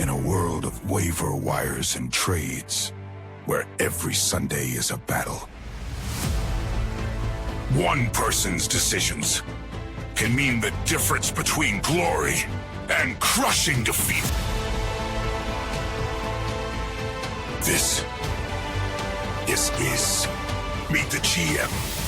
In a world of waiver wires and trades, where every Sunday is a battle, one person's decisions can mean the difference between glory and crushing defeat. This is Meet the GM.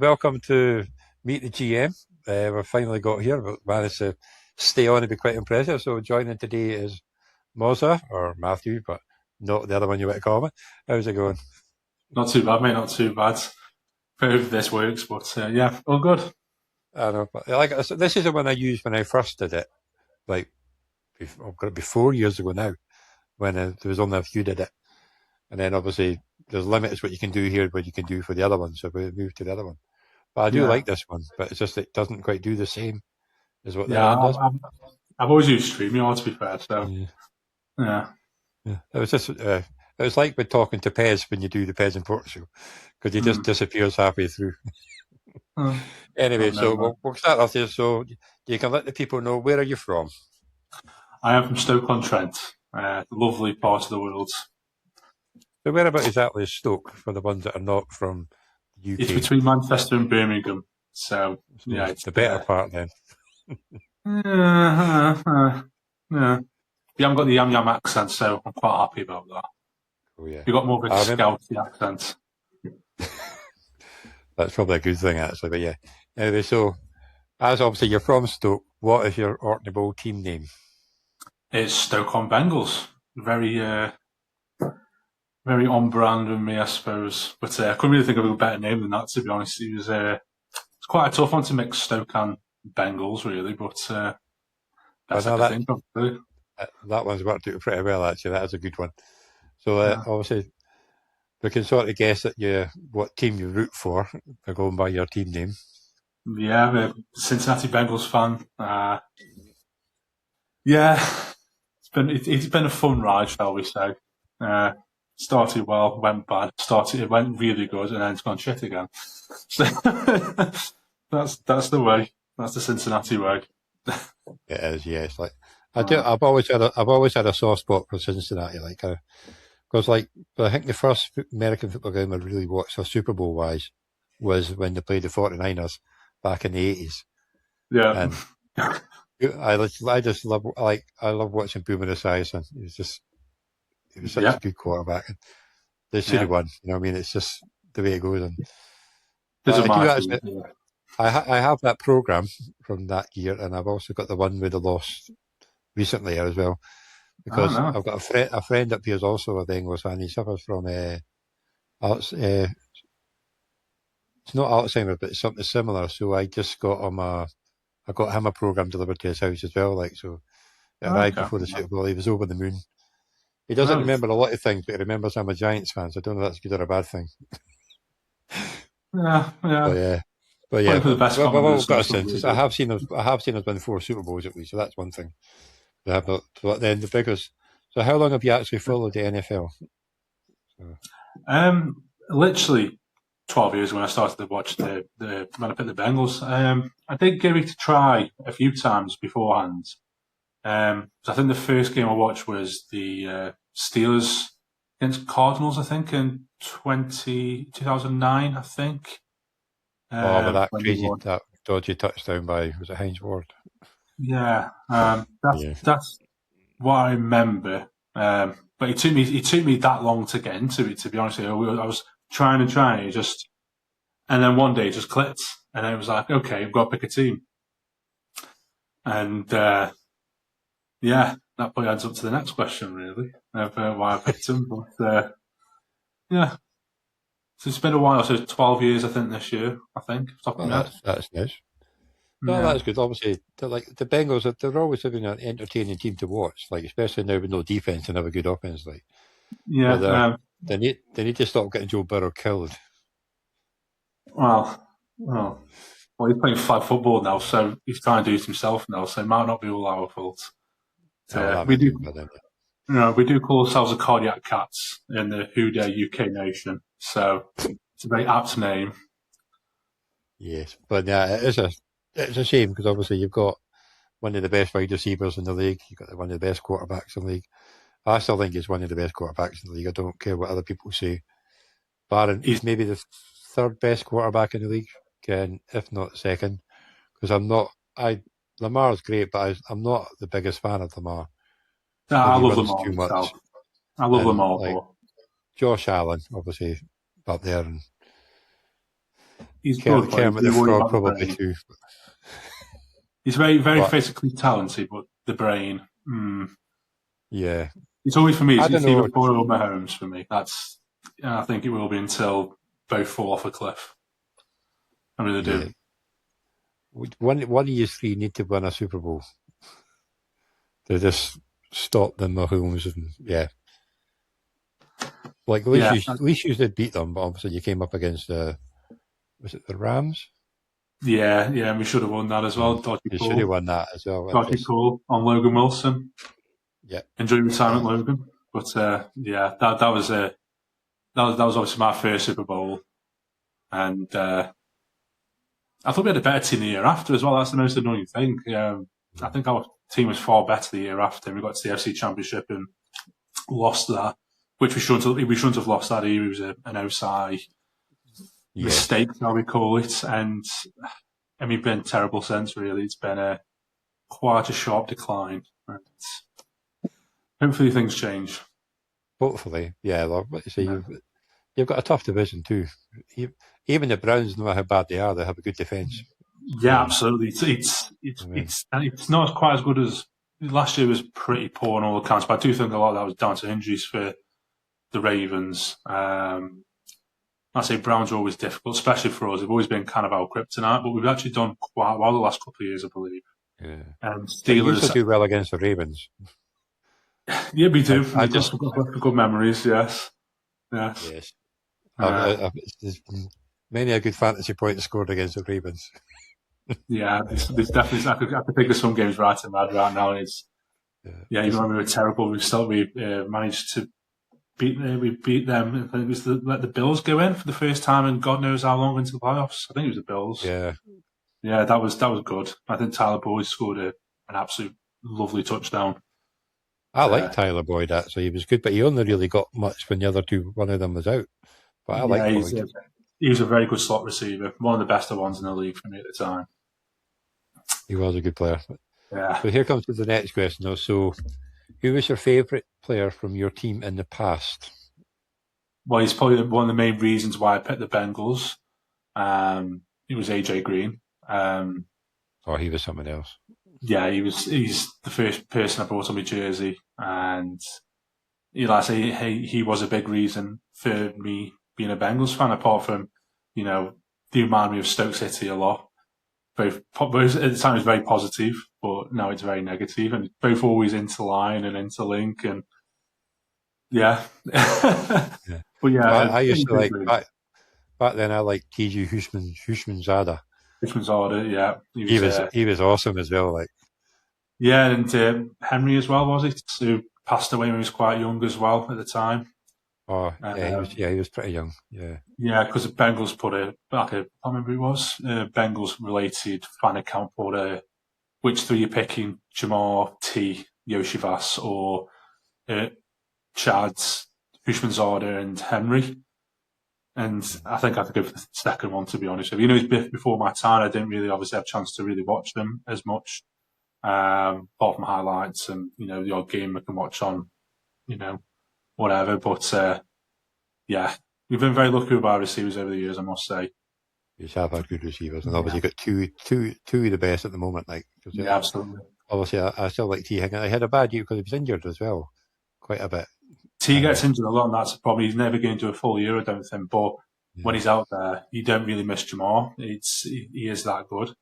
Welcome to Meet the GM. We've finally got here, but managed to stay on and be quite impressive. So joining today is Mozza, or Matthew, but not the other one you want to call me. How's it going? Not too bad, mate, not too bad. Hope this works, but yeah, all good. I know, but this is the one I used when I first did it, like, I've got it be 4 years ago now, when there was only a few did it. And then obviously there's limits what you can do here, what you can do for the other one, so we moved to the other one. But I do like this one, but it's just it doesn't quite do the same as what the other one does. I've always used StreamYard, to be fair, so yeah. It was just it was like with talking to Pez when you do the Pez in Portugal, because he just disappears halfway through. Anyway, so we'll start off here. So you can let the people know, where are you from? I am from Stoke-on-Trent, the lovely part of the world. So whereabouts exactly is Stoke, for the ones that are not from the UK? It's between Manchester and Birmingham, so yeah, it's the better part then. Yeah. You haven't got the Yam Yam accent, so I'm quite happy about that. Oh yeah, you've got more of a Scousey accent. That's probably a good thing, actually, but yeah. Anyway, so as obviously you're from Stoke, what is your Orkney Bowl team name? It's Stoke-on-Bengals. Very on brand with me, I suppose. But I couldn't really think of a better name than that, to be honest. It's quite a tough one to mix Stoke and Bengals, really, but that's I think of. Really. That one's worked out pretty well, actually. That is a good one. So obviously, we can sort of guess that what team you root for by going by your team name. Yeah, I'm a Cincinnati Bengals fan. Yeah, it's been a fun ride, shall we say. Started well, went bad. It went really good, and then it's gone shit again. So that's the way. That's the Cincinnati way. It is, yeah. It's like I've always had a soft spot for Cincinnati, because I think the first American football game I really watched for Super Bowl wise was when they played the 49ers back in the 80s. Yeah. And I just love watching Boomer Esiason. He was such a good quarterback. And they should have won. You know what I mean? It's just the way it goes. And I have that program from that year, and I've also got the one with the loss recently as well, because I've got a friend up here is also a Bengals fan. He suffers from it's not Alzheimer's, but it's something similar. So I just got him a program delivered to his house as well. It arrived before the Super Bowl. He was over the moon. He doesn't remember a lot of things, but he remembers I'm a Giants fan. So I don't know if that's good or a bad thing. Yeah. But yeah, we've all got a sense. I have seen us win 4 Super Bowls at least, so that's one thing. But then the biggest. So how long have you actually followed the NFL? Literally 12 years when I started to watch when I picked the Bengals. I did give it a try a few times beforehand. So I think the first game I watched was the Steelers against Cardinals, I think, in 2009, I think. But that dodgy touchdown by, was it Hines Ward? Yeah, that's what I remember. But it took me that long to get into it, to be honest with you. I was trying, and then one day it just clicked, and then it was like, okay, I've got to pick a team. And that probably adds up to the next question, really, of why I picked them. But so it's been a while. So 12 years, I think, this year. That's nice. No, that's good. Obviously, the Bengals, they're always having an entertaining team to watch. Especially now with no defense and have a good offense. They need to stop getting Joe Burrow killed. Well, he's playing flag football now, so he's trying to do it himself now. So it might not be all our fault. We do call ourselves the Cardiac Cats in the Who Dare UK Nation, so it's a very apt name. Yes, but yeah, it's a shame because obviously you've got one of the best wide receivers in the league. You've got one of the best quarterbacks in the league. I still think he's one of the best quarterbacks in the league. I don't care what other people say. Barron, He's he's maybe the third best quarterback in the league, if not second. Because Lamar's great, but I'm not the biggest fan of Lamar. I think I he love them runs all too much. myself. I love them And all, like but Josh Allen, obviously up there, and he's good, but he's Kermit the worried Frog about the probably brain. too. He's very, very But physically talented, but the brain. yeah, It's always for me. I It's, don't it's know. either Burrow or Mahomes for me. I think it will be until both fall off a cliff. I really do. Yeah, one of you three need to win a Super Bowl. They just stop the Mahomes and yeah. Like Yeah, at least you did beat them, but obviously you came up against was it the Rams? yeah. And we should have won that as well. And you should have won that as well. And Dodgy just call on Logan Wilson. yeah, Enjoy retirement, Logan. But yeah, that was obviously my first Super Bowl, and I thought we had a better team the year after as well. That's the most annoying thing. I think our team was far better the year after. We got to the FC Championship and lost that, which we shouldn't have lost that year. It was an OSI mistake, shall we call it? And we've been terrible since. Really, it's been quite a sharp decline. And hopefully, things change. hopefully, yeah. Like you say, you've got a tough division too. Even the Browns, no matter how bad they are, they have a good defence. Yeah, absolutely. It's not quite as good as last year. Was pretty poor on all accounts, but I do think a lot of that was down to injuries for the Ravens. I say Browns are always difficult, especially for us. They've always been kind of our kryptonite, but we've actually done quite well the last couple of years, I believe. Yeah. And But you used to Steelers, do well against the Ravens. yeah, we do. I We've just got good memories. Yes. yes. There's many a good fantasy point scored against the Ravens. Yeah, there's definitely. I could think of some games right in my head right now. Even when we were terrible, we managed to we beat them. I think it was let the Bills go in for the first time in God knows how long into the playoffs. I think it was the Bills. Yeah, that was good. I think Tyler Boyd scored an absolute lovely touchdown. I like Tyler Boyd actually. He was good, but he only really got much when the other one of them was out. But I like Boyd. He was a very good slot receiver, one of the best ones in the league for me at the time. He was a good player. Yeah. So here comes to the next question though. So who was your favourite player from your team in the past? Well, he's probably one of the main reasons why I picked the Bengals. It was AJ Green. He was someone else. Yeah, he's the first person I brought on my jersey, and he was a big reason for me being a Bengals fan. Apart from, they remind me of Stoke City a lot. Both at the time it was very positive, but now it's very negative, and both always interline and interlink, and yeah. Yeah. But yeah, I used to like back then. I liked TJ Hushmanzada. Hushmanzada, yeah, he was awesome as well. Like yeah, and Henry as well, was it? Who passed away when he was quite young as well at the time. Oh, he was pretty young. Yeah. Yeah, because the Bengals put I can't remember who it was, Bengals related fan account put which three you're picking, Jamar, T, Yoshivas, or Chad, Hushmanzada, and Henry. And I think I could go for the second one, to be honest with you. It's before my time. I didn't really obviously have a chance to really watch them as much, apart from highlights and, the odd game I can watch on, whatever. But, yeah, we've been very lucky with our receivers over the years, I must say. You have had good receivers, and obviously got two of the best at the moment. Yeah, absolutely. Obviously, I still like T. Higgins. I had a bad year because he was injured as well, quite a bit. T gets injured a lot, and that's the problem. He's never going to do a full year, I don't think. But when he's out there, you don't really miss Jamar. He is that good.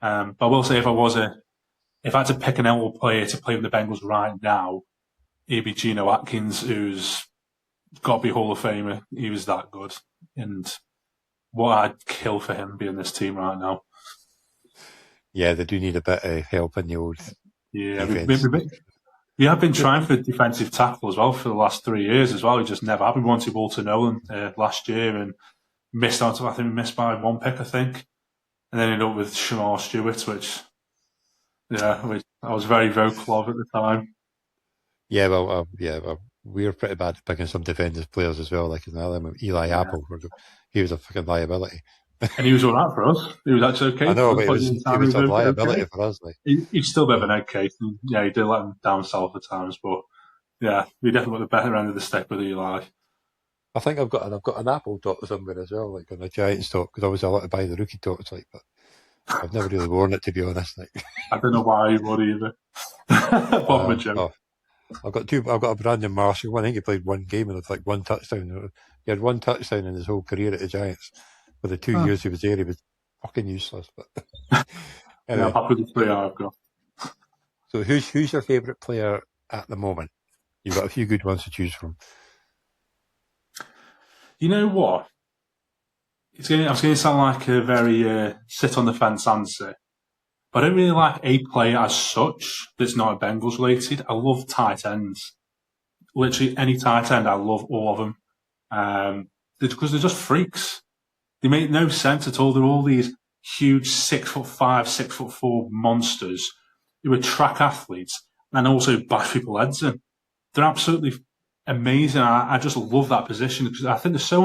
But I will say, if I had to pick an eligible player to play with the Bengals right now, it'd be Geno Atkins, who's got to be Hall of Famer. He was that good, and what I'd kill for him being this team right now. Yeah, they do need a bit of help in the old. Yeah, we have been trying for defensive tackle as well for the last 3 years as well. We just never happened. We wanted Walter Nolan last year and missed out. I think we missed by one pick, I think. and then ended up with Shamar Stewart, which I was very vocal of at the time. Yeah, well, we were pretty bad at picking some defenders players as well. Like another Eli Apple, he was a fucking liability. And he was all right for us. He was actually okay. I know, but he was a liability for us. Like he's still a bit of an egg case. And, yeah, he did let him down south at times, but yeah, we definitely got the better end of the stick with Eli. I think I've got an Apple top somewhere as well, like on a Giants top, because obviously I like to buy the rookie tops, like, but I've never really worn it, to be honest. Like, I don't know why you would either. Apart from a joke. I've got a Brandon Marshall one. I think he played one game and it's like one touchdown. He had one touchdown in his whole career at the Giants. For the 2 years he was there, he was fucking useless. But anyway, yeah, I'm the 3 I've got. So who's your favourite player at the moment? You've got a few good ones to choose from. You know what? I was going to sound like a very sit on the fence answer, but I don't really like a player as such that's not Bengals related. I love tight ends. Literally any tight end, I love all of them. Because they're just freaks. They make no sense at all. They're all these huge 6'5", 6'4" monsters who are track athletes and also bash people's heads in. They're absolutely amazing. I just love that position because I think they're so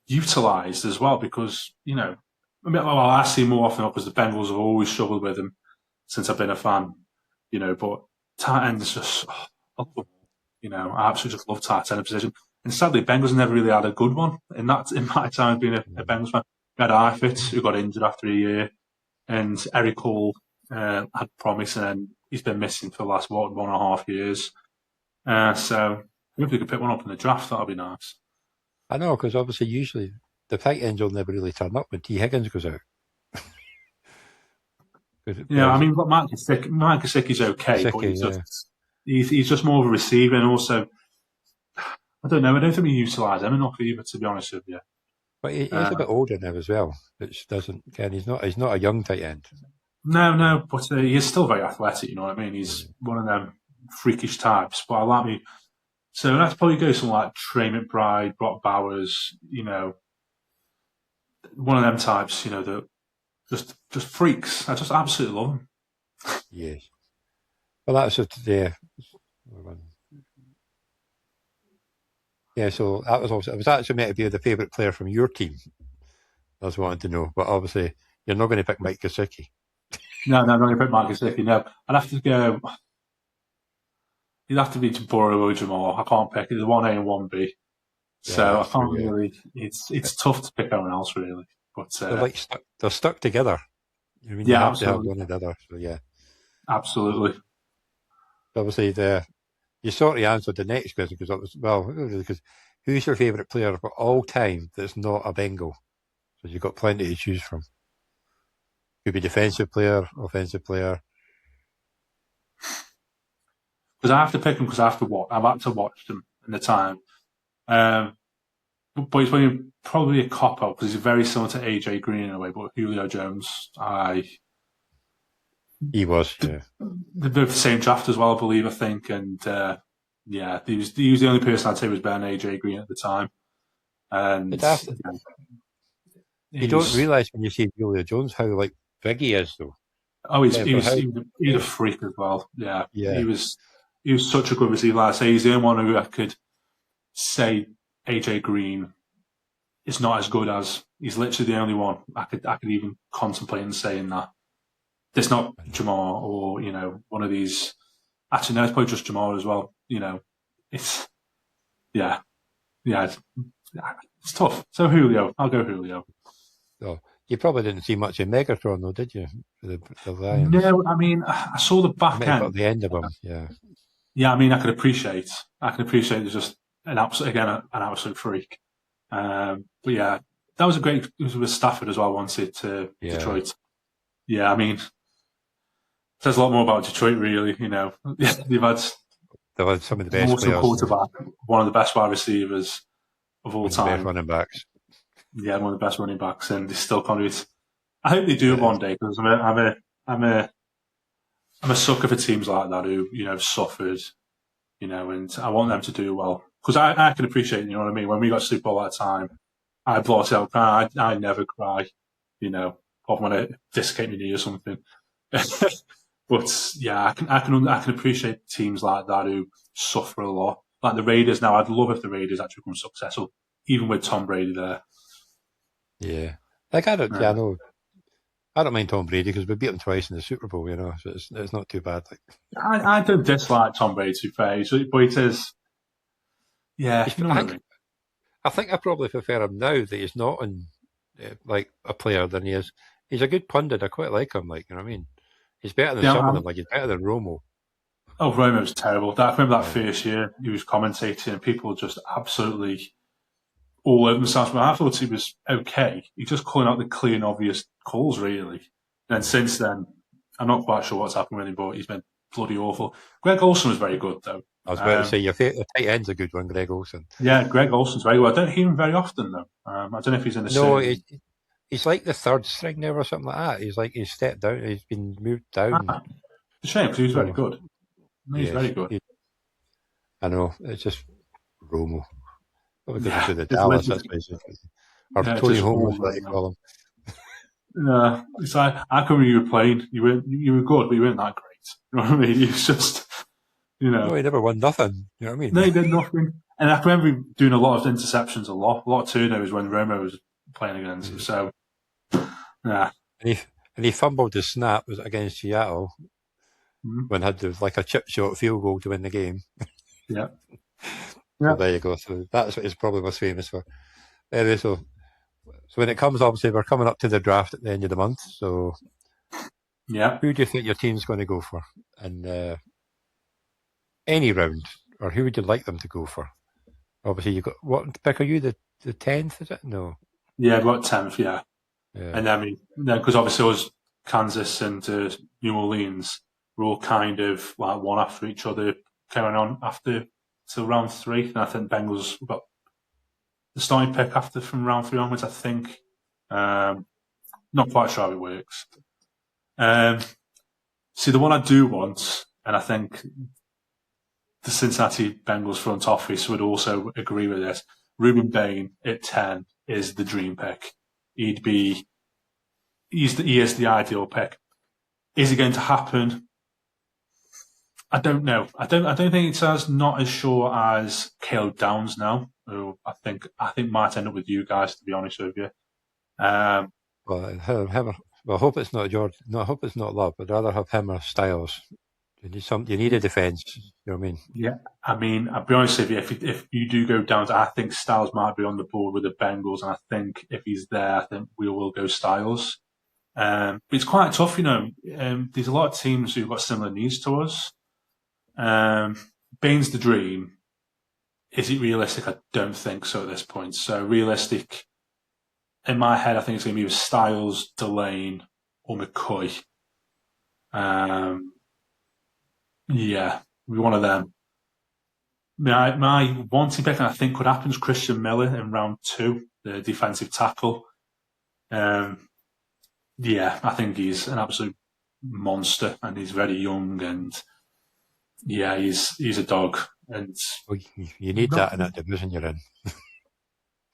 underutilized as well because, I see more often because the Bengals have always struggled with them since I've been a fan, but tight end is just, I absolutely just love tight end position. And sadly, Bengals never really had a good one in my time being a Bengals fan. We had Eifert, who got injured after a year, and Eric Hall had promise, and then he's been missing for the last, 1.5 years. So if we could pick one up in the draft, that would be nice. I know, because obviously usually the tight ends will never really turn up when T. Higgins goes out. Yeah, I mean, Mike Gesicki's okay, but he's just more of a receiver, and also, I don't know, I don't think we utilise him enough either, to be honest with you. But he's a bit older now as well, which doesn't, he's not a young tight end. No, but he is still very athletic, you know what I mean? He's one of them freakish types, but I like me. So let's probably go something like Trey McBride, Brock Bowers, one of them types, that just freaks. I just absolutely love them. Yes. Well, that's just, yeah. Yeah, so that was also, it was actually meant to be the favourite player from your team. I was wanting to know, but obviously you're not going to pick Mike Gesicki. No, I'm not going to pick Mike Gesicki. No, I'd have to go. You'd have to be Burrow or Jamal. I can't pick it. There's 1A and 1B. So I can't really. It's tough to pick anyone else really. But they're stuck together. You have absolutely. To have one or the other. So yeah, absolutely. Obviously, you sort of answered the next question because who's your favourite player of all time that's not a Bengal? So you've got plenty to choose from. Could be defensive player, offensive player. Because I have to pick them because I've had to watch them in the time. But he's probably a cop-out because he's very similar to AJ Green in a way, but Julio Jones, he was, yeah. They're both the same draft as well, I think. And, he was the only person I'd say was better than AJ Green at the time. And you don't realise when you see Julio Jones how, big he is, though. Oh, he's a freak as well. Yeah. He was such a good receiver. Like I say, he's the only one who I could say AJ Green is not as good as. He's literally the only one I could even contemplate in saying that. It's not Jamar or, one of these. Actually, no, it's probably just Jamar as well. It's tough. So Julio, I'll go Julio. Oh, you probably didn't see much in Megatron, though, did you? The Lions. No, I mean, I saw the back end. Got the end of them, yeah. Yeah, I mean, I can appreciate there's just an absolute freak. But yeah, that was it was with Stafford as well, wanted to Detroit. Yeah, I mean, says a lot more about Detroit, really. They've had some of the best awesome players. Quarterback, one of the best wide receivers of all time. Best running backs. Yeah, one of the best running backs, and they still can't do it. I hope they do it one day because I'm a sucker for teams like that who have suffered, and I want them to do well because I can appreciate, you know what I mean. When we got Super Bowl at that time, I brought it out. I never cry, I want to dislocate my knee or something. But yeah, I can appreciate teams like that who suffer a lot. Like the Raiders now, I'd love if the Raiders actually become successful, even with Tom Brady there. Yeah, like I know. I don't mind Tom Brady because we beat him twice in the Super Bowl, so it's not too bad. Like I don't dislike Tom Brady, to be fair, but it is, yeah. I think I probably prefer him now that he's not like a player than he is. He's a good pundit. I quite like him. Like, you know what I mean? He's better than some of them. Like, he's better than Romo. Oh, Romo's terrible. I remember that first year he was commentating and people just absolutely all over themselves. But I thought he was okay. He's just calling out the clear and obvious calls, really. And since then, I'm not quite sure what's happened with him, but he's been bloody awful. Greg Olsen was very good, though. I was about to say, the tight end's a good one, Greg Olsen. Yeah, Greg Olsen's very good. I don't hear him very often, though. I don't know if he's in the same... He's like the third string now or something like that. He's stepped down. He's been moved down. It's a shame because he was very good. He's very good. I know. It's just Romo. Probably because of the Dallas, that's basically. Or Tony Homo, what you call him. Yeah, it's like, I can remember you were playing. You were good, but you weren't that great. You know what I mean? He was just, No, he never won nothing. You know what I mean? No, he did nothing. And I can remember him doing a lot of interceptions, a lot of turnovers when Romo was playing against him. So, yeah. And he fumbled his snap was against Seattle when had like a chip shot field goal to win the game. Yeah. So there you go. So that's what he's probably most famous for. Anyway, so when it comes, obviously, we're coming up to the draft at the end of the month. So, yeah, who do you think your team's going to go for in any round, or who would you like them to go for? Obviously, you got what pick are you? The 10th, is it? No. Yeah, about 10th. Yeah. And I mean, because obviously it was Kansas and New Orleans were all kind of like one after each other, carrying on after till round 3. And I think Bengals got the starting pick after from round 3 onwards. I think. Not quite sure how it works. See, the one I do want, and I think the Cincinnati Bengals front office would also agree with this. Ruben Bain at 10 is the dream pick. He is the ideal pick. Is it going to happen? I don't know. I don't think it's not as sure as Caleb Downs now, who I think might end up with you guys, to be honest with you. Well, I hope it's not George. No, I hope it's not Love. I'd rather have him or Styles. You need a defence. You know what I mean? Yeah, I mean, I'll be honest with you. If you do go down to, I think Styles might be on the board with the Bengals, and I think if he's there, I think we will go Styles. But it's quite tough, there's a lot of teams who've got similar needs to us. Bain's the dream. Is it realistic? I don't think so at this point. So realistic, in my head, I think it's going to be with Styles, Delane, or McCoy. Yeah, we one of them. My wanting pick, and I think could happen, is Christian Miller in round 2, the defensive tackle. Yeah, I think he's an absolute monster, and he's very young, and yeah, he's a dog. And you need that in that division you're in.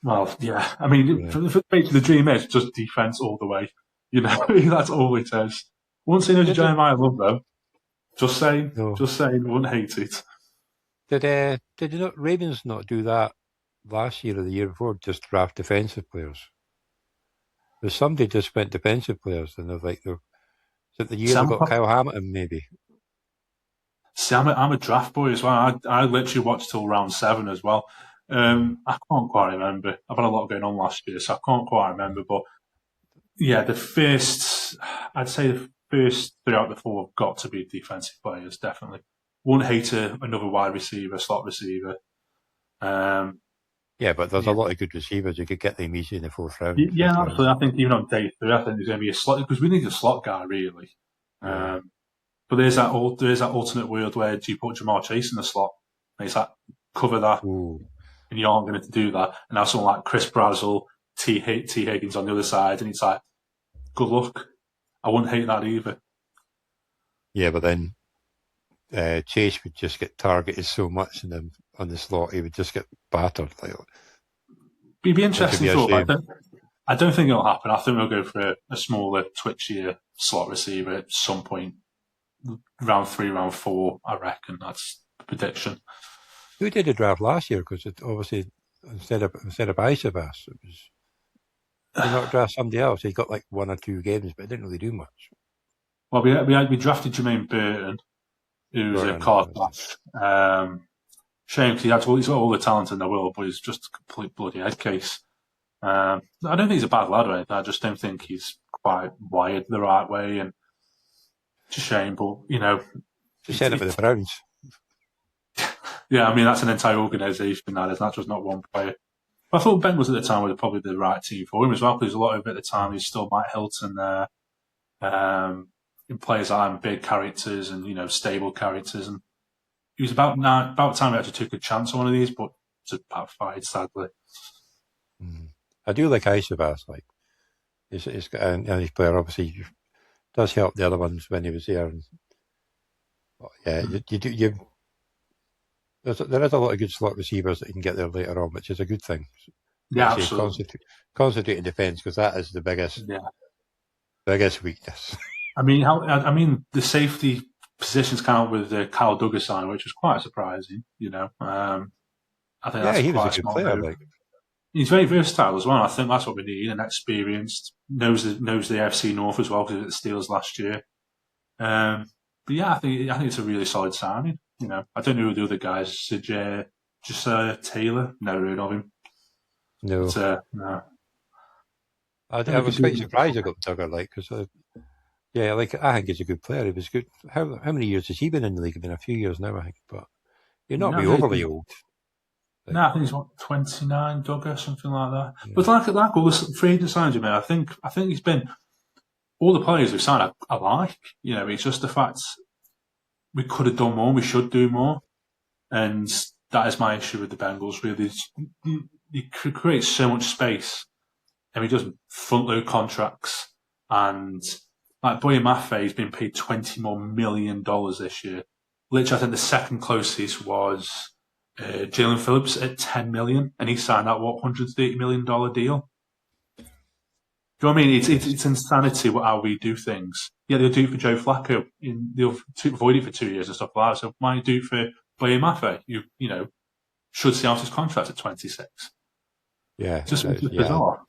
Well, yeah, I mean, the dream is just defense all the way. That's all it is. Once in a Jeremiah Love, though. Just saying, I wouldn't hate it. Did Ravens not do that last year or the year before? Just draft defensive players. There's somebody just went defensive players, and is it the year they got Kyle Hamilton? Maybe. See, I'm a draft boy as well. I literally watched till round 7 as well. I can't quite remember. I've had a lot going on last year, so I can't quite remember. But yeah, I'd say the first 3 out of the 4 have got to be defensive players, definitely. Wouldn't hate another wide receiver, slot receiver. Yeah, but there's a lot of good receivers. You could get them easy in the 4th round. Yeah, absolutely. I think even on day 3, I think there's going to be a slot, because we need a slot guy, really. But there's that alternate world where do you put Jamar Chase in the slot? And it's like, cover that. Ooh. And you aren't going to do that. And now someone like Chris Brazzell, T. Higgins on the other side, and it's like, good luck. I wouldn't hate that either. Yeah, but then Chase would just get targeted so much on the slot, he would just get battered. It'd be interesting. I don't think it'll happen. I think we'll go for a smaller, twitchier slot receiver at some point. Round 3, round 4, I reckon. That's the prediction. Who did the draft last year? Because obviously instead of Isabas, it was he not draft somebody else. He got like 1 or 2 games, but it didn't really do much. Well, we drafted Jermaine Burton, who's a car crash. Shame because he's got all the talent in the world, but he's just a complete bloody head case. I don't think he's a bad lad or anything. I just don't think he's quite wired the right way, and it's a shame. But Just end up with the Browns. Yeah, I mean that's an entire organisation. That is not just not one player. I thought Bengals at the time were probably the right team for him as well, because a lot of it at the time he's still Mike Hilton there. In players that are big characters and stable characters, and he was about time he actually took a chance on one of these, but it's backfired sadly. I do like Isabas. Like he's got and his player obviously does help the other ones when he was there. And, yeah, there is a lot of good slot receivers that you can get there later on, which is a good thing. Yeah, absolutely. Concentrate in defence, because that is the biggest weakness. I mean, the safety positions count with the Kyle Douglas sign, which was quite surprising. I think that's he quite was a good player. Like. He's very versatile as well. I think that's what we need, and experienced. Knows the AFC North as well, because of the Steelers last year. But yeah, I think it's a really solid signing. I don't know who the other guys. Just Taylor. Never heard of him. No. But, no. I was quite surprised I got Duggar, because I think he's a good player. He was good. How many years has he been in the league? It's been a few years now, I think. But you're not overly old. No, I think he's 29, Duggar, something like that. Yeah. But like all the free agent signs you made, I think he's been all the players we've signed. I like. It's just the fact we could have done more. We should do more, and that is my issue with the Bengals. Really, you could create so much space, and we just front load contracts. And like Boye Maffei's been paid $20 million this year. Literally, I think the second closest was Jalen Phillips at $10 million, and he signed that $130 million deal. Do you know what I mean? It's insanity how we do things. Yeah, they'll do it for Joe Flacco. They'll avoid it for 2 years and stuff like that. So why do it for Boye Maffei? You should see out his contract at 26. Yeah, it's just bizarre.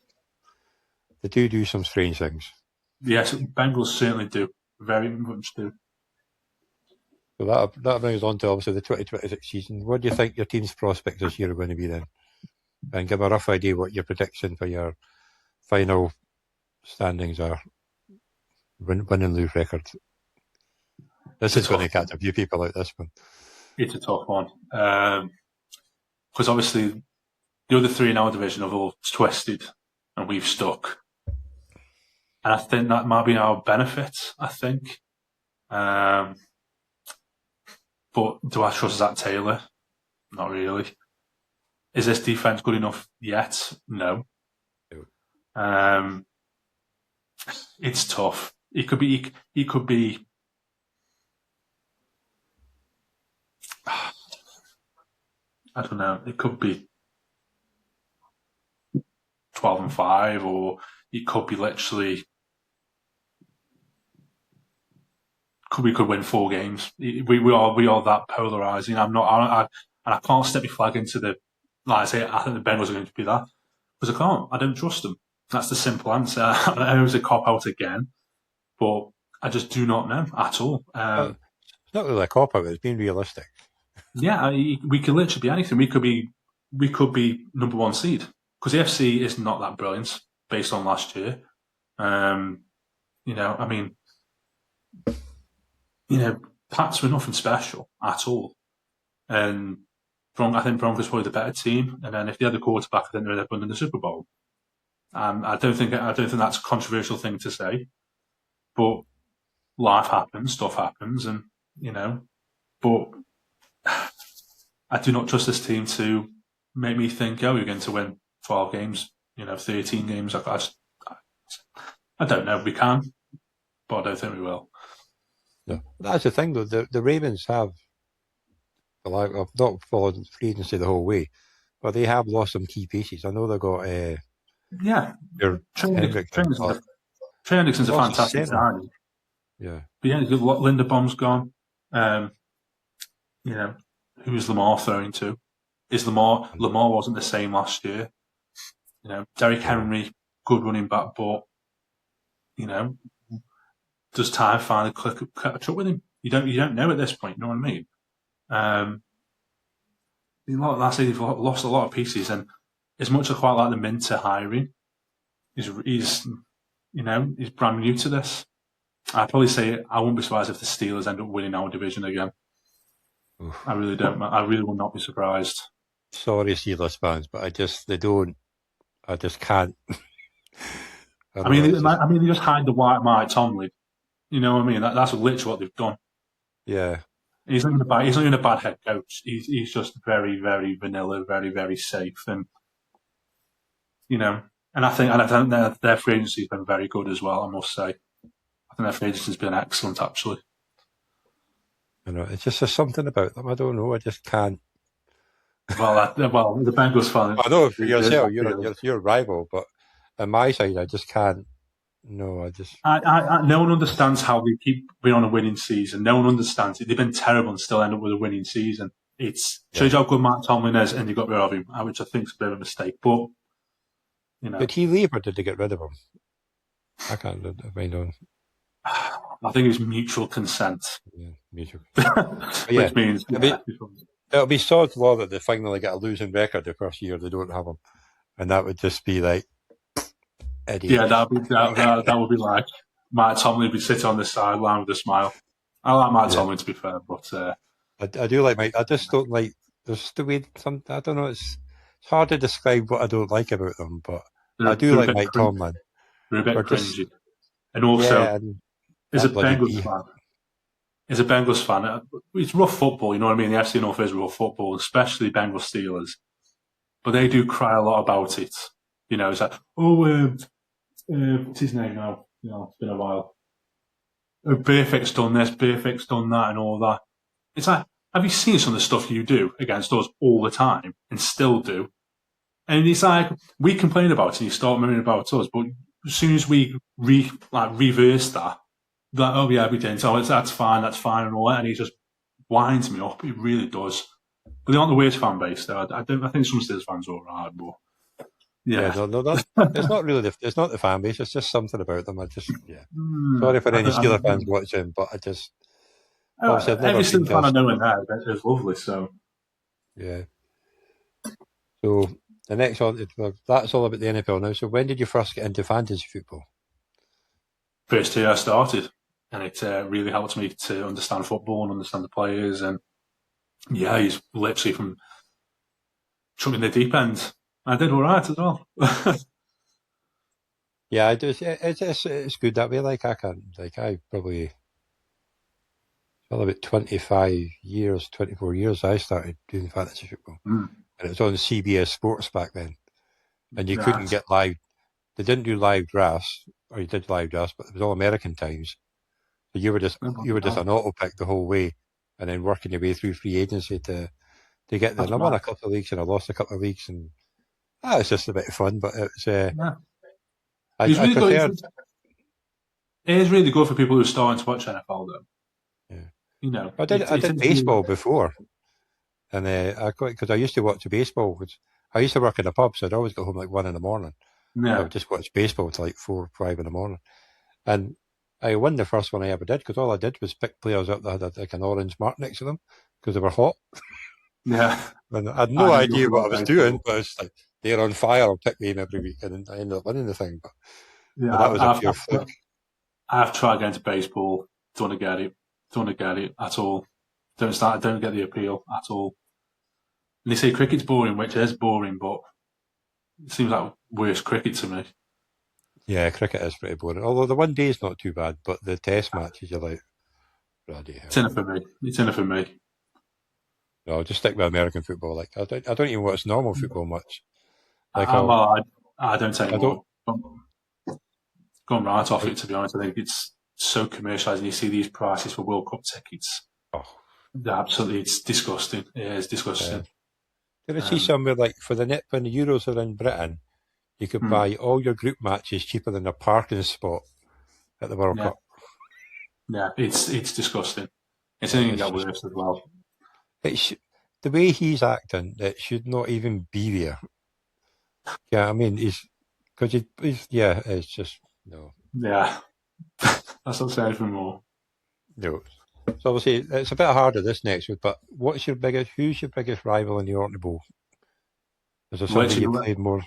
They do some strange things. Yes, Bengals certainly do. Very much do. So that brings us on to obviously the 2026 season. What do you think your team's prospects this year are going to be then? And give a rough idea what your prediction for your final standings are. Win and lose record. This is going to catch a few people out, this one. It's a tough one. Because obviously the other 3 in our division have all twisted and we've stuck. And I think that might be our benefit, I think. But do I trust Zach Taylor? Not really. Is this defense good enough yet? No. It's tough. He could be. I don't know. It could be 12-5, or it could be literally. We could win 4 games. We are that polarizing. I can't step my flag into the. Like I say, I think the Bengals are going to be that, because I can't. I don't trust them. That's the simple answer. I know it's a cop out again, but I just do not know at all. It's not really a cop out. It's being realistic. Yeah, we could literally be anything. We could be number 1 seed, because the FC is not that brilliant based on last year. Pats were nothing special at all, and I think Broncos were the better team. And then if they had a quarterback, I think they'd have won in the Super Bowl. I don't think that's a controversial thing to say, but life happens, stuff happens, and But I do not trust this team to make me think, we're going to win 12 games, 13 games. I don't know if we can, but I don't think we will. No, that's the thing though. The Ravens have, I've not followed free agency the whole way, but they have lost some key pieces. I know they got Yeah, Your Hendrickson. Trey Hendrickson's a Lost fantastic centre. signing. Yeah. But yeah, Linderbaum's gone. You know, who is Lamar throwing to? Is Lamar wasn't the same last year. You know, Derrick Henry, good running back, but you know, does time finally catch up with him? You don't know at this point. You know what I mean? Last year, they've lost a lot of pieces, and as much as I quite like the Minter hiring, he's brand new to this. I'd probably say I wouldn't be surprised if the Steelers end up winning our division again. Oof. I really don't. I really will not be surprised. Sorry, Steelers fans, but I just can't. I mean, they just hide the white Mike Tomlin. You know what I mean? That's literally what they've done. Yeah. He's not even a bad head coach. He's just very, very vanilla, very, very safe, and you know. And I think their free agency's been very good as well. I must say, I think their free agency's been excellent, actually. You know, it's just there's something about them. I don't know. I just can't. Well, the Bengals fan. I know for yourself, you're a rival, but on my side, I just can't. No, no one understands how they keep being on a winning season. No one understands it. They've been terrible and still end up with a winning season. Shows how good Matt Tomlin is, and they got rid of him, which I think is a bit of a mistake. But you know, did he leave or did they get rid of him? I can't find on. I think it was mutual consent. Yeah, mutual. Which means it'll be sod's law that they finally get a losing record the first year they don't have him, and that would just be like. Eddie. Yeah, that would be like Matt Tomlin would be sitting on the sideline with a smile. I like Matt Tomlin, to be fair, but I do like Mike. I just don't like. There's the way some. I don't know. It's hard to describe what I don't like about them, but I do like Mike Tomlin. They're a bit cringy, and also as a Bengals fan, it's rough football. You know what I mean? The FC North is rough football, especially Bengals Steelers, but they do cry a lot about it. You know, it's like, what's his name now? You know, it's been a while. Perfect's done this, Perfect's done that, and all that. It's like, have you seen some of the stuff you do against us all the time and still do? And it's like, we complain about it and you start moaning about us, but as soon as we reverse that, like, oh yeah, we didn't, that's fine, and all that, and he just winds me up. It really does. But they aren't the worst fan base, though. I think some Steelers fans are alright, but. Yeah, no, it's not really. It's not the fan base. It's just something about them. Sorry for any Steelers fans watching, but I just. Every Steelers fan I know in there is lovely. So. Yeah. So the next one, that's all about the NFL now. So when did you first get into fantasy football? First year I started, and it really helped me to understand football and understand the players. And yeah, he's literally from chucking the deep end. I did all right as well. Yeah, I do. It's good that way. Like I probably about 25 years, 24 years. I started doing fantasy football, and it was on CBS Sports back then, and you couldn't get live. They didn't do live drafts, or you did live drafts, but it was all American times. So you were just an auto pick the whole way, and then working your way through free agency to get there. And I won a couple of leagues, and I lost a couple of leagues, and. It's just a bit of fun, but it's. It is really good for people who are starting to watch NFL, though. Yeah, you know, I did baseball before, and because I used to watch the baseball. I used to work in a pub, so I'd always go home like 1 a.m. Yeah. I would just watch baseball till like 4 or 5 in, and I won the first one I ever did because all I did was pick players up that had like an orange mark next to them because they were hot. Yeah, and I had no idea what I was doing, but it's like. They're on fire. I'll pick them every week, and I ended up winning the thing. But that was a pure fluke. I've tried getting to baseball. Don't get it at all. Don't get the appeal at all. And they say cricket's boring, which is boring, but it seems like worse cricket to me. Yeah, cricket is pretty boring. Although the one day is not too bad, but the test matches, you're like, bloody hell. It's in it for me. No, I'll just stick with American football. Like I don't even watch normal football much. Like I don't take more. Gone right off it, to be honest. I think it's so commercialised, and you see these prices for World Cup tickets. Oh, it's disgusting. It is disgusting. Did I see somewhere like for when the Euros are in Britain, you could buy all your group matches cheaper than a parking spot at the World Cup. Yeah, it's disgusting. It's only going to get worse as well. The way he's acting, it should not even be there. Yeah, I mean, it's just, no. Yeah, that's not saying anything more. No. So obviously, it's a bit harder this next week, but who's your biggest rival in the Orkney Bowl? Is there somebody you played more?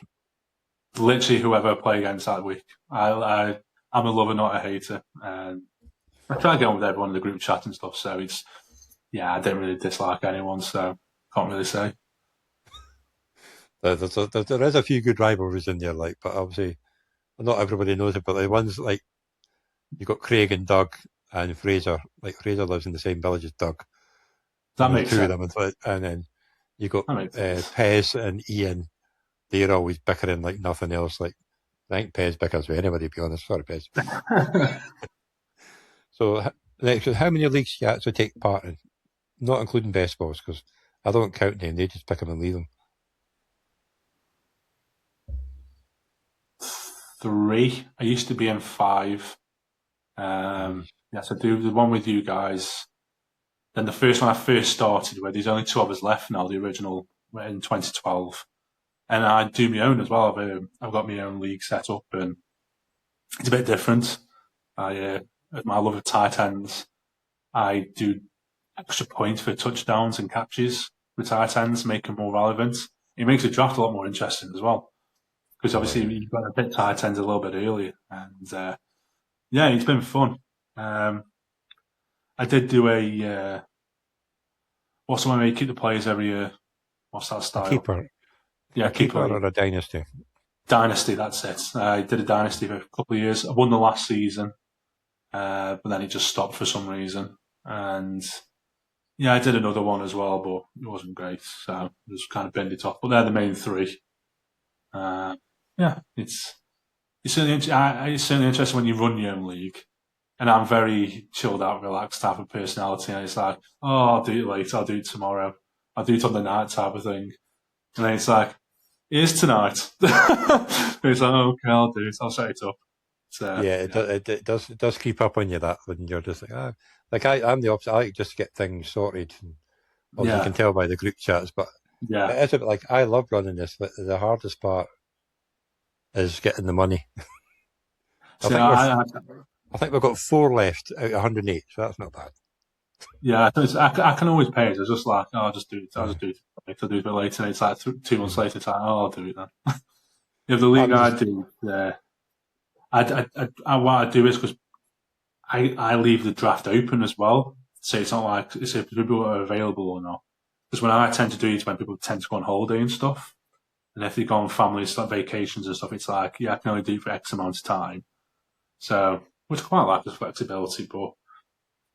Literally whoever I play against that week. I'm a lover, not a hater. And I try to get on with everyone in the group chat and stuff, so I don't really dislike anyone, so can't really say. There is a few good rivalries in there, like, but obviously not everybody knows it. But the ones like you got Craig and Doug and Fraser. Like Fraser lives in the same village as Doug. That makes sense. Of them, and then you got Pez and Ian. They're always bickering like nothing else. Like I think Pez bickers with anybody. To be honest, sorry, Pez. So next, how many leagues do you actually take part in? Not including best balls, because I don't count them. They just pick them and leave them. 3. I used to be in 5. Yes, I do the one with you guys. Then the first one I first started, where there's only 2 of us left now, the original in 2012. And I do my own as well. I've got my own league set up, and it's a bit different. My love of tight ends, I do extra points for touchdowns and catches with tight ends, make them more relevant. It makes the draft a lot more interesting as well. Because obviously you've got to pick tight ends a little bit earlier. And it's been fun. I did do what's the one where you keep the players every year? What's that style? Keeper. Yeah, keeper or a dynasty. Dynasty, that's it. I did a dynasty for a couple of years. I won the last season, but then it just stopped for some reason. And I did another one as well, but it wasn't great. So I just kind of binned it off. But they're the main 3. It's certainly interesting when you run your own league. And I'm very chilled out, relaxed type of personality. And it's like, I'll do it later, I'll do it tomorrow, I'll do it on the night type of thing. And then it's like, here's tonight. It's like, okay, I'll do it, I'll set it up. So, it does creep up on you, that when you're just like, I'm the opposite. I like just to get things sorted. And you can tell by the group chats, but it is a bit like, I love running this, but the hardest part is getting the money. I think we've got 4 left out of 108, so that's not bad. Yeah, I can always pay it. It's just like, I'll just do it. I'll do it a bit later. And it's like 2 months later, it's like, I'll do it then. The league I do, what I do is because I leave the draft open as well. So it's not like it's if people are available or not. Because when I tend to do it, when people tend to go on holiday and stuff, and if they go on family stuff, vacations and stuff, it's like, I can only do it for X amount of time. So, which I quite like the flexibility, but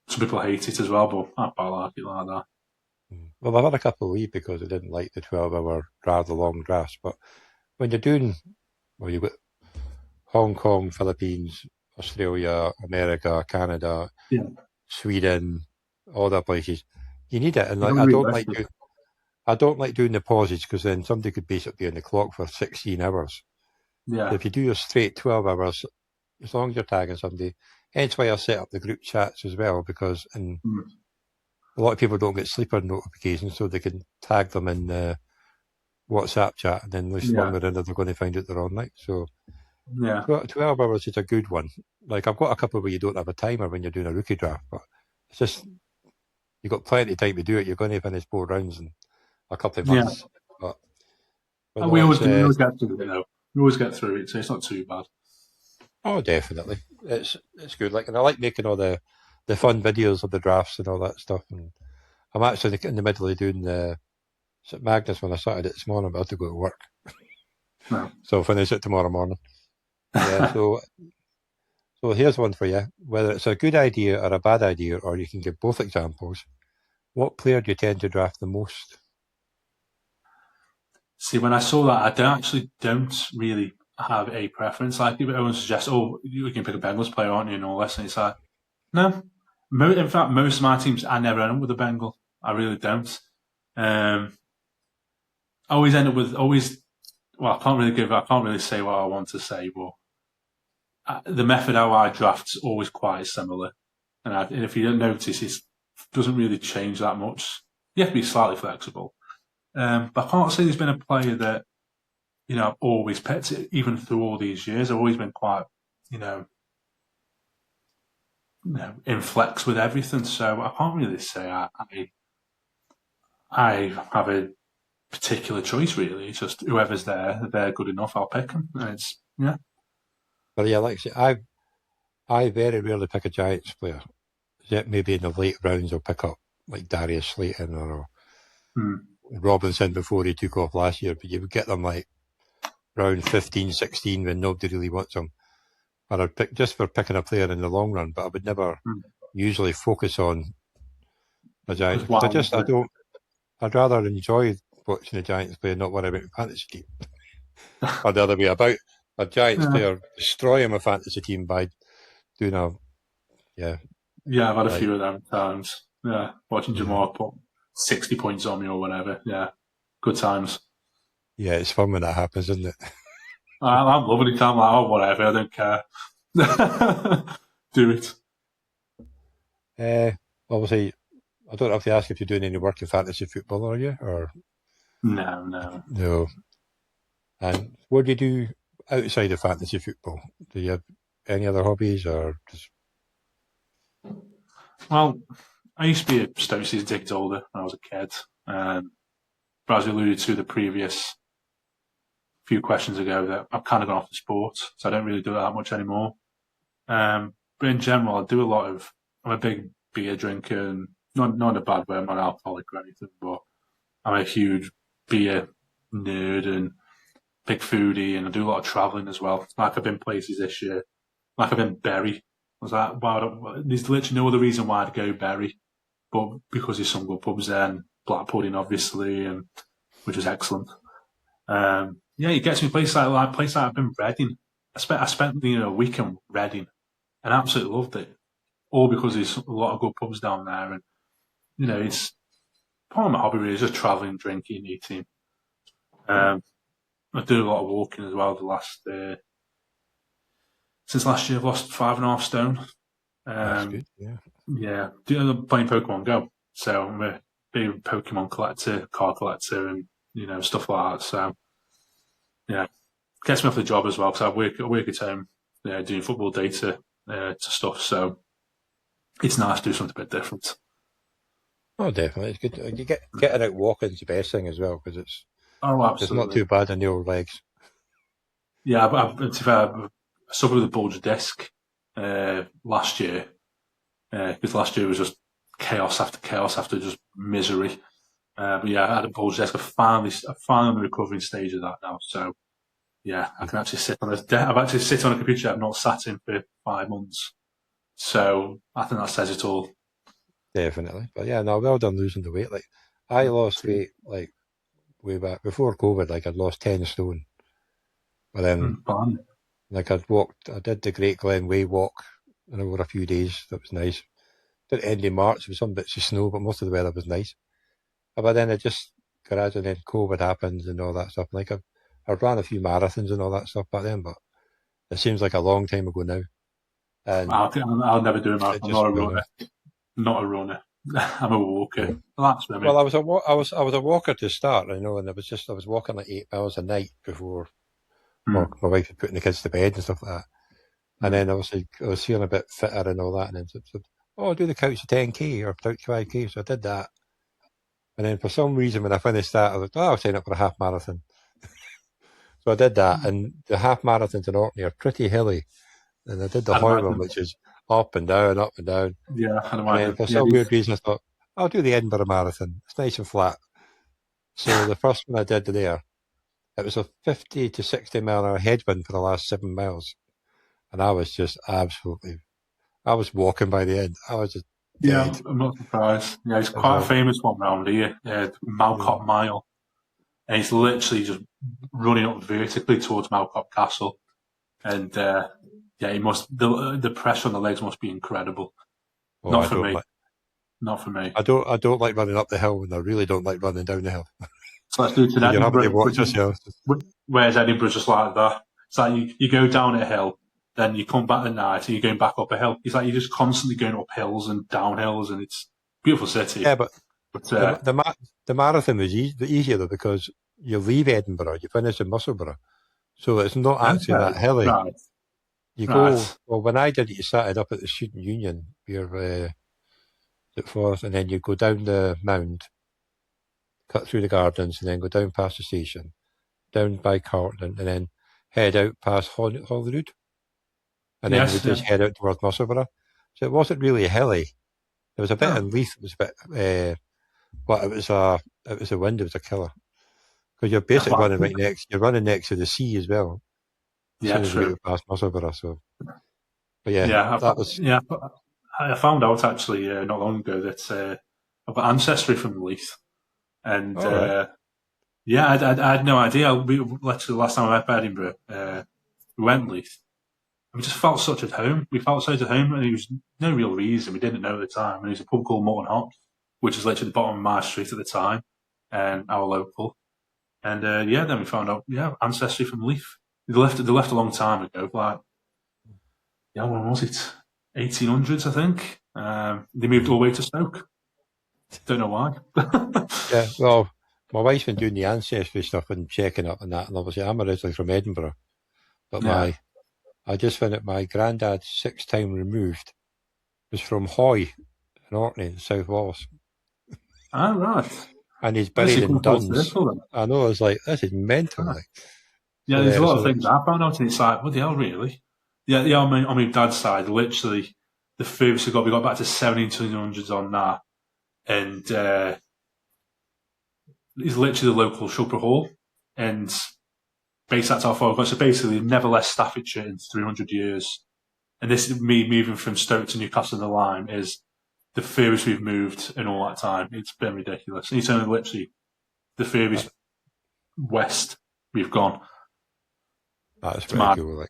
some people hate it as well, but I quite like it like that. Well, I've had a couple leave because I didn't like the 12-hour rather long drafts, but when you're doing, you've got Hong Kong, Philippines, Australia, America, Canada, Sweden, all the places, you need it. And I don't like doing the pauses because then somebody could basically be on the clock for 16 hours. Yeah. So if you do a straight 12 hours, as long as you're tagging somebody, hence why I set up the group chats as well, because a lot of people don't get sleeper notifications, so they can tag them in the WhatsApp chat, and then longer in they're going to find out they're on. Like, so 12 hours is a good one. Like, I've got a couple where you don't have a timer when you're doing a rookie draft, but it's just, you've got plenty of time to do it. You're going to finish 4 rounds in a couple of months. But we always get through it, though. We always get through it, so it's not too bad. Oh, definitely. It's good. Like, and I like making all the fun videos of the drafts and all that stuff. And I'm actually in the middle of doing the St. Magnus when I started it this morning. I'm about to go to work. No. So I'll finish it tomorrow morning. Yeah, so here's one for you. Whether it's a good idea or a bad idea, or you can give both examples, what player do you tend to draft the most? See, when I saw that, I don't really have a preference. Like, people, everyone suggests, you can pick a Bengals player, aren't you, and all this. And it's like, no. In fact, most of my teams, I never end up with a Bengal. I really don't. I always end up with, well, I can't really say what I want to say, but the method how I draft's always quite similar. And if you don't notice, it doesn't really change that much. You have to be slightly flexible. But I can't say there's been a player that, I've always picked it, even through all these years. I've always been quite, in flex with everything. So I can't really say I have a particular choice, really. It's just whoever's there, if they're good enough, I'll pick them. And yeah. But yeah, like I say, I very rarely pick a Giants player. Yet maybe in the late rounds I'll pick up like Darius Slayton or Robinson before he took off last year, but you would get them like round 15, 16 when nobody really wants them. Or I'd pick just for picking a player in the long run, but I would never usually focus on a Giants. I'd rather enjoy watching the Giants play and not worry about the fantasy team. Or the other way about. A Giants player destroying my fantasy team by doing Yeah, I've had a few of them times. Yeah, watching Jamal put 60 points on me or whatever. Yeah, good times. Yeah, it's fun when that happens, isn't it? I'm loving it. I'm like, oh, whatever, I don't care. Do it. Obviously, I don't have to ask if you're doing any work in fantasy football, are you? Or No. And what do you do outside of fantasy football? Do you have any other hobbies or just? Well, I used to be a Stoke season ticket holder when I was a kid. But as we alluded to the previous few questions ago, that I've kind of gone off the sport, so I don't really do it that much anymore. But in general, I'm a big beer drinker, and not in a bad way, I'm not alcoholic or anything, but I'm a huge beer nerd and big foodie, and I do a lot of travelling as well. Like I've been places this year, like I've been Bury. There's literally no other reason why I'd go Bury, but because there's some good pubs there, and black pudding obviously, and which is excellent. It gets me places like I've been Reading. I spent a week in Reading and absolutely loved it. All because there's a lot of good pubs down there, and it's part of my hobby really is just travelling, drinking, eating. I do a lot of walking as well. Since last year, I've lost 5.5 stone. That's good, yeah. Yeah, playing Pokemon Go, so I'm a big Pokemon collector, card collector, and stuff like that. So yeah, gets me off the job as well because I work at home, doing football data to stuff. So it's nice to do something a bit different. Oh, definitely, it's good. You getting out walking is the best thing as well because it's not too bad on the old legs. Yeah, I suffered with a bulged disc last year because last year was just chaos after just misery. But yeah, I had a bulged disc. I'm finally on the recovering stage of that now. So yeah, I can actually sit on I've actually sit on a computer I've not sat in for 5 months. So I think that says it all. Definitely, but yeah, no, well done losing the weight. Like I lost weight like way back before COVID. Like I'd lost 10 stone, but then like I did the Great Glen Way walk over a few days. That was nice. Did it end of March with some bits of snow, but most of the weather was nice. But then and then COVID happens and all that stuff. Like I ran a few marathons and all that stuff back then, but it seems like a long time ago now. And I'll never do a marathon. I'm not a runner. Not a runner. I'm a walker. Well, I was a walker to start, and I was walking like 8 miles a night before my wife was putting the kids to bed and stuff like that. And then obviously I was feeling a bit fitter and all that, and then said, I'll do the couch to 10k or couch 5k. So I did that. And then for some reason when I finished that, I was like, I'll sign up for a half marathon. So I did that, and the half marathons in Orkney are pretty hilly. And I did the Hoyle, which is up and down, up and down. Yeah, and then for some weird reason I thought, I'll do the Edinburgh Marathon. It's nice and flat. So the first one I did there, it was a 50 to 60 mile an hour headwind for the last 7 miles. And I was just I was walking by the end. I was just dead. I'm not surprised. Yeah, it's quite a famous one round here, Malcott Mile. And it's literally just running up vertically towards Malcott Castle. And the pressure on the legs must be incredible. Oh, Not for me. I don't like running up the hill, and I really don't like running down the hill. So let's do it today. You're having to watch yourself. Whereas Edinburgh's just like that. It's like you go down a hill, then you come back at night and you're going back up a hill. It's like you're just constantly going up hills and down hills, and it's a beautiful city. Yeah, but But the marathon was easier though, because you leave Edinburgh, you finish in Musselburgh, so it's not actually that hilly. Right. You go, well, when I did it, you started up at the Student Union, where at Forth, and then you go down the mound, cut through the gardens, and then go down past the station, down by Carlton, and then head out past Holyrood, and then we just head out towards Musselburgh. So it wasn't really hilly. There was a bit in Leith, it was a bit, but it was a wind, it was a killer. Because you're basically running next to the sea as well. Yeah, true. You past Musselburgh, so. But I found out actually not long ago that I've got ancestry from Leith, and I had no idea. Literally, the last time I went to Edinburgh, we went Leith. We just felt such at home. We felt such at home, and there was no real reason. We didn't know at the time. And there was a pub called Mutton Hops, which is literally the bottom of my street at the time, and our local. And then we found out, ancestry from Leith. They left a long time ago, like, when was it? 1800s, I think. They moved all the way to Stoke. Don't know why. Yeah, well, my wife's been doing the ancestry stuff and checking up on that, and obviously I'm originally from Edinburgh, but I just found out my granddad, 6th time removed, was from Hoy in Orkney, South Wales. Ah, right. And he's buried in Duns. I know, I was like, this is mental. Like. Yeah, there's a lot of things I found out, and it's like, what the hell, really? Yeah, on my dad's side, literally, the furthest we got back to 1700s on that, and it's literally the local Shupper Hall, and that's how far we got. So basically, never left Staffordshire in 300 years. And this is me moving from Stoke to Newcastle on the Lyme is the furthest we've moved in all that time. It's been ridiculous. And it's only literally the furthest west we've gone. That's pretty cool. Like.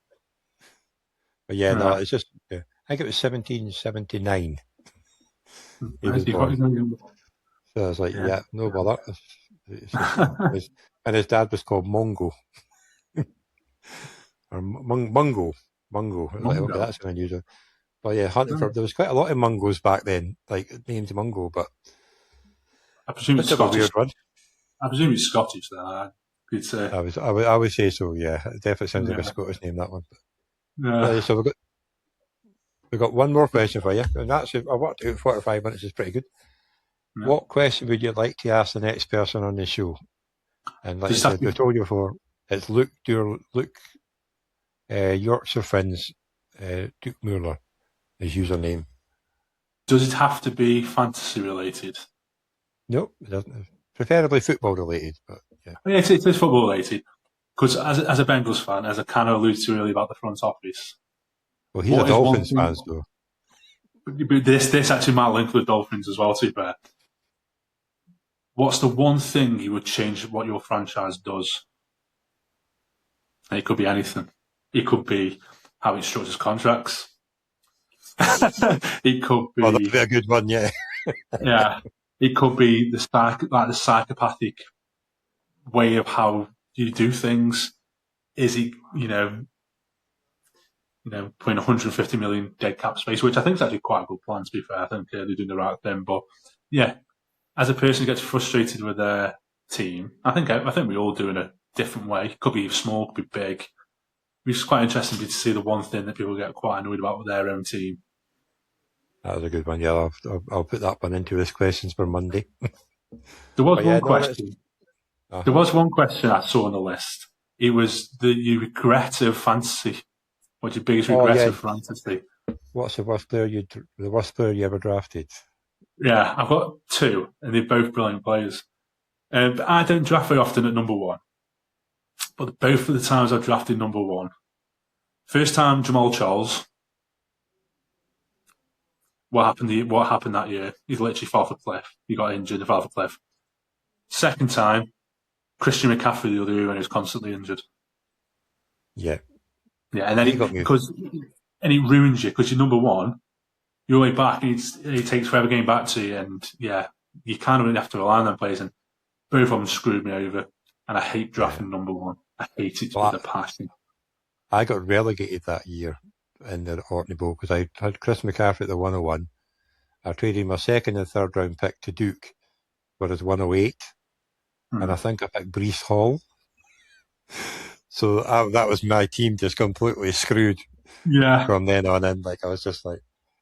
But no, it's just, I think it was 1779. He was born. So I was like, no bother. And his dad was called Mongo. Or Mungo. Like, okay, that's an unusual. But hunting for, there was quite a lot of Mungos back then, like named Mungo, but I presume it's Scottish. Weird one. I presume it's Scottish then. I would say so, yeah. It definitely sounds like a Scottish name, that one. So we've got one more question for you, and that's, I worked out 45 minutes is pretty good. Yeah. What question would you like to ask the next person on the show? And like I said, we told you before, it's Yorkshire Friends, Duke Mueller, his username. Does it have to be fantasy related? No, it doesn't. Preferably football related, but yeah. It is football related. Because as a Bengals fan, as I kind of alluded to earlier about the front office. Well, he's a Dolphins fan, though. But this actually might link with Dolphins as well, to be fair. What's the one thing you would change what your franchise does? And it could be anything. It could be how it structures contracts. It could be. Oh, that'd be a good one, yeah. Yeah. It could be the psychopathic way of how you do things. Is it, putting 150 million dead cap space, which I think is actually quite a good plan, to be fair. I think they're doing the right thing. But yeah, as a person who gets frustrated with their team, I think we all do in a different way. Could be small, could be big. It's quite interesting to see the one thing that people get quite annoyed about with their own team. That was a good one. Yeah, I'll put that one into his questions for Monday. There was one question. There was one question I saw on the list. It was the regret of fantasy. What's your biggest regret of fantasy? What's the worst player you ever drafted? Yeah, I've got two, and they're both brilliant players. But I don't draft very often at number one. But both of the times I've drafted number one. First time, Jamal Charles. What happened that year? He literally fell off a cliff. He got injured and fell off a cliff. Second time, Christian McCaffrey the other year when he was constantly injured. Yeah. Yeah, and then it ruins you because you're number one. You're way back, and it takes forever getting back to you, and you kind of really have to rely on them players. And both of them screwed me over, and I hate drafting number one. I hate it Well, with a passion. I got relegated that year in the Orkney Bowl because I had Chris McCaffrey at the 101. I traded my second and third round pick to Duke for his 108. And I think I picked Brees Hall. So that was my team just completely screwed Yeah. from then on in. Like, I was just like,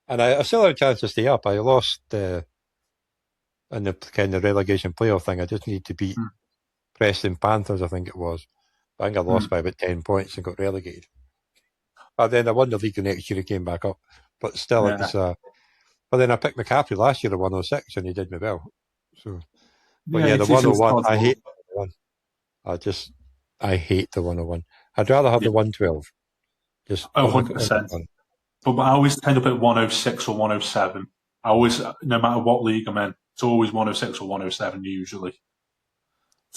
and I still had a chance to stay up. I lost in the kind of relegation playoff thing. I just needed to beat Preston Panthers, I think it was. I think I lost by about 10 points and got relegated. But then I won the league the next year and came back up. But still, it was. But then I picked McCaffrey last year at 106 and he did me well. So, but yeah, the 101, I hate the 101. I hate the 101. I'd rather have the 112. Just 100%. But I always end up at 106 or 107. I always, no matter what league I'm in, it's always 106 or 107 usually.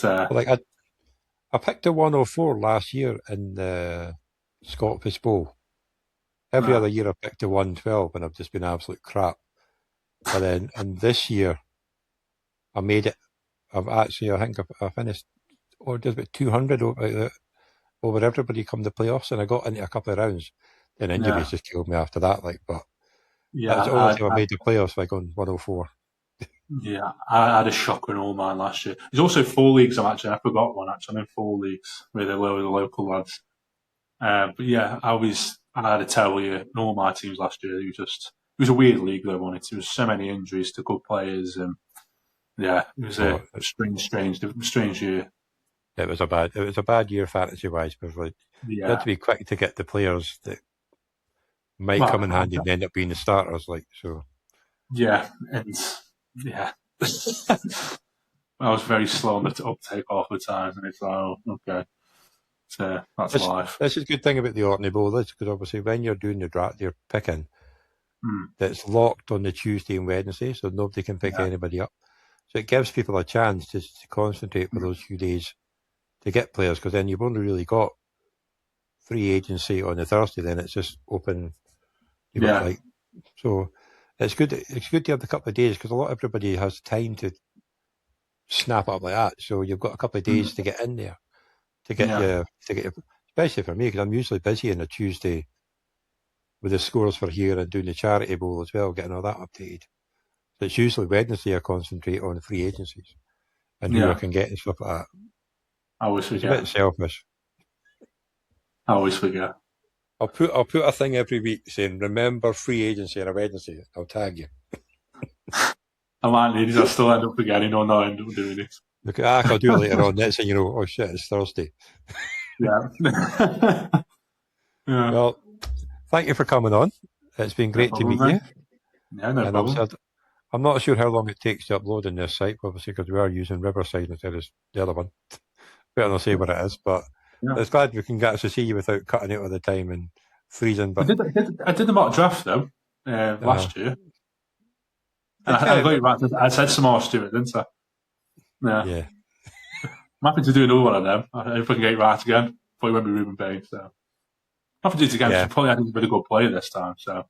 Like I picked a 104 last year in the Scottish Bowl. Every other year I picked a 112 and I've just been absolute crap. But then, and this year I made it. I think I finished just about 200 over everybody come the playoffs, and I got into a couple of rounds. Then injuries just killed me after that. But that's the only time I made the playoffs by going 104. Yeah, I had a shocker in all mine last year. There's also 4 leagues I forgot one actually. I'm in 4 leagues with the local lads. But yeah, I had a terrible year in all my teams last year. It was a weird league though, wasn't it? There was so many injuries to good players, and yeah, it was a strange year. It was a bad year fantasy wise, because you had to be quick to get the players that might come in handy and end up being the starters. Yeah, and yeah, I was very slow on the uptake half the time, and it's like, oh, okay, so that's life. This is a good thing about the Orkney Bowl, because obviously when you're doing the draft, you're picking. That's locked on the Tuesday and Wednesday, so nobody can pick anybody up. So it gives people a chance to concentrate for those few days to get players, because then you've only really got free agency on the Thursday. Then it's just open. So it's good. It's good to have the couple of days, because everybody has time to snap up like that. So you've got a couple of days to get in there, to get your, especially for me, because I'm usually busy on a Tuesday with the scores for here and doing the charity bowl as well, getting all that updated. So it's usually Wednesday I concentrate on free agencies and who I can get and stuff like that. I always forget. It's a bit selfish. I always forget. I'll put a thing every week saying, remember free agency on a Wednesday. I'll tag you. I might need it. I still end up forgetting or not end up doing it. Look, I'll do it later on. Next thing you know, oh shit, it's Thursday. Yeah. Well, thank you for coming on. It's been great to meet you. Yeah, no problem. I'm not sure how long it takes to upload on this site, obviously, because we are using Riverside instead of the other one. Better not say what it is, but it's glad we can get to see you without cutting it all the time and freezing. But I did the mock draft though last year, and I got it right. I said some more to it, didn't I? Yeah. I'm happy to do another one of them. If I can get it right again, probably won't be Ruben Payne. So I'm happy to do it again. Probably had a really good player this time. So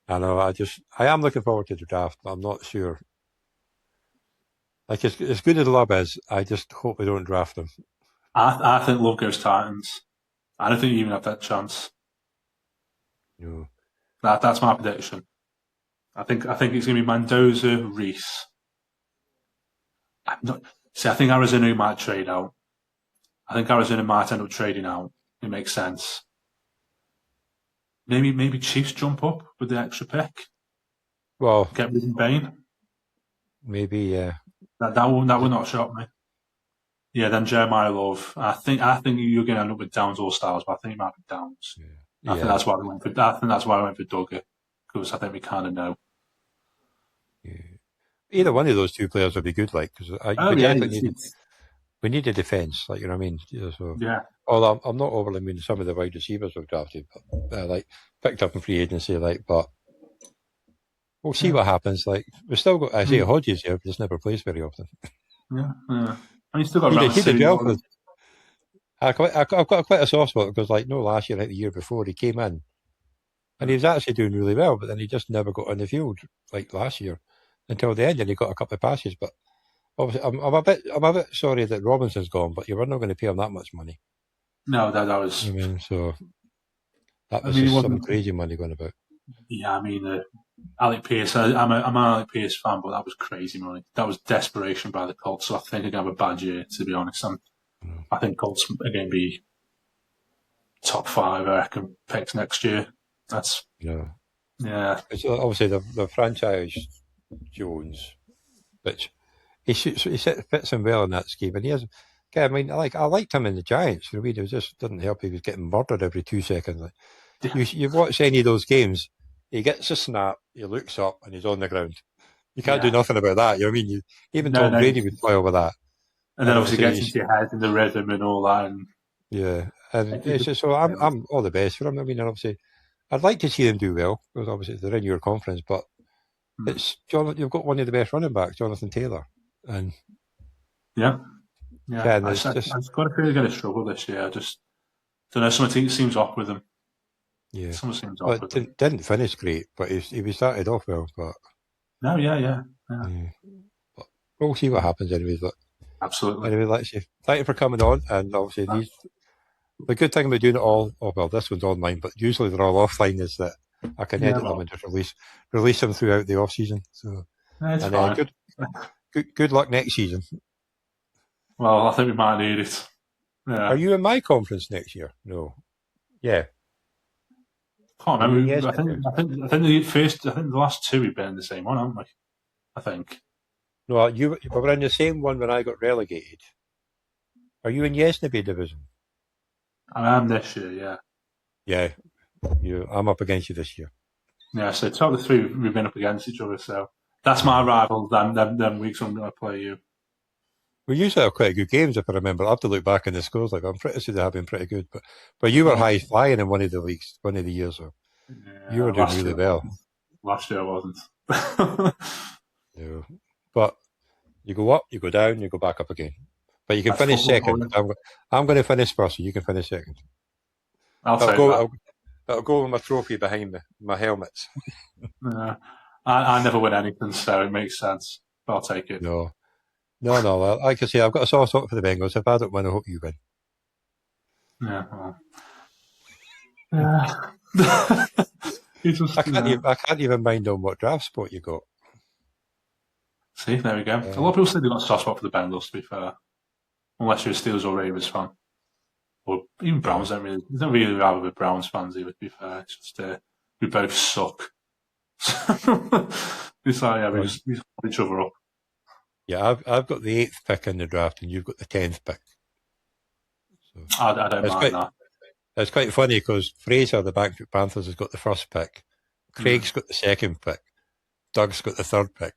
I know. I am looking forward to the draft, but I'm not sure. Like, as good as Love is, I just hope we don't draft him. I think Love goes Titans. I don't think you even have that chance. No. That's my prediction. I think it's going to be Mendoza, Reese. I think Arizona might trade out. I think Arizona might end up trading out. It makes sense. Maybe Chiefs jump up with the extra pick. Well, get rid of Bain. Maybe, yeah. That would not shock me. Yeah, then Jeremiah Love. I think you're going to end up with Downs or Styles, but I think it might be Downs. Yeah. I think that's why we went for. I think that's why I went for Duggar, because I think we kind of know. Yeah. Either one of those two players would be good, because we need a defence, you know what I mean? So, yeah. Although I'm not overly mean some of the wide receivers we've drafted, but picked up in free agency, but we'll see what happens. We've still got Isaiah Hodges here, but just never plays very often. Yeah. And you still got Ramsey. I've got quite a soft spot because, last year, the year before, he came in and he was actually doing really well, but then he just never got on the field like last year until the end, and he got a couple of passes. But obviously, I'm a bit sorry that Robinson's gone, but you were not going to pay him that much money. No, that was. I mean, so that I was mean, it just some wasn't. crazy money going about. Yeah, I mean, Alec Pierce. I'm an Alec Pierce fan, but that was crazy money. That was desperation by the Colts. So I think they're gonna have a bad year, to be honest. I think Colts are going to be top 5, I reckon, picks next year. That's Yeah, yeah, it's obviously the franchise Jones, which he fits in well in that scheme, and he has. Okay, I mean, I liked him in the Giants. For me, it just didn't help. He was getting murdered every 2 seconds. Like, you watch any of those games, he gets a snap, he looks up, and he's on the ground. You can't do nothing about that. You know what I mean? Even no, Tom no. Brady would file with that. And then obviously gets into your head and the rhythm and all that. And yeah, and it's just, so I'm all the best for him. I mean, and obviously, I'd like to see them do well because obviously they're in your conference, but it's you've got one of the best running backs, Jonathan Taylor, and yeah. and I've it's just got a feeling they're going to struggle this year. I just don't know. Something seems off with them. yeah. Something seems Well, off with them. didn't finish great, but he started off well. But No, yeah. but we'll see what happens anyway. But Absolutely. anyway, let's see. Thank you for coming on, and obviously the good thing about doing it all, oh well, this one's online, but usually they're all offline, is that I can edit them and just release them throughout the off season. So it's fine. Good luck next season. Well, I think we might need it. Yeah. Are you in my conference next year? No. Yeah. Can't remember. I think the last 2 we've been in the same one, haven't we? I think. No, we were in the same one when I got relegated. Are you in Yesneby division? I am this year, yeah. Yeah. I'm up against you this year. Yeah, so top of the 3 we've been up against each other, so that's my rival. Them weeks I'm going to play you. We usually have quite good games, if I remember. I'll have to look back in the scores. Like, I'm pretty sure they have been pretty good. But you were high flying in one of the leagues, one of the years. So you were doing really well. Last year I wasn't. No. But you go up, you go down, you go back up again. But you can finish second. I'm going to finish first, so you can finish second. I'll go with my trophy behind me, my helmets. I never win anything, so it makes sense. But I'll take it. No. Like I say, I've got a soft spot for the Bengals. If I don't win, I hope you win. Yeah. Well. I can't even mind on what draft spot you got. See, there we go. A lot of people say they've got a soft spot for the Bengals, to be fair. Unless you're a Steelers or Ravens fan. Or even Browns don't really rather with Browns fans either, to be fair. It's just, we both suck. It's like, we just hold each other up. Yeah, I've got the 8th pick in the draft and you've got the 10th pick. So, I don't mind that. It's quite funny because Fraser, the Bangkok Panthers, has got the 1st pick. Craig's got the 2nd pick. Doug's got the 3rd pick.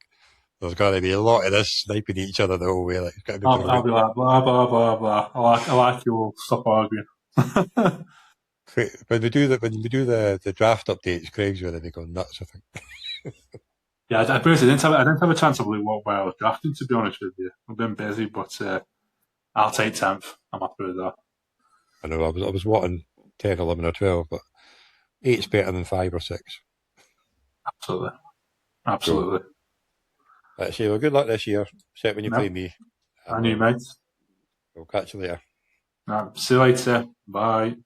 There's got to be a lot of this sniping each other the whole way. Like, I'll be like, blah, blah, blah, blah. I like you all. Stop arguing. When we do the draft updates, Craig's going to be going nuts, I think. Yeah, I didn't have a chance to believe where I was drafting, to be honest with you. I've been busy, but I'll take 10th. I'm happy with that. I know, I was wanting 10, 11 or 12, but 8's better than 5 or 6. Absolutely. So, let's say, well, good luck this year, except when you play me. And you, mate. We'll catch you later. See you later. Bye.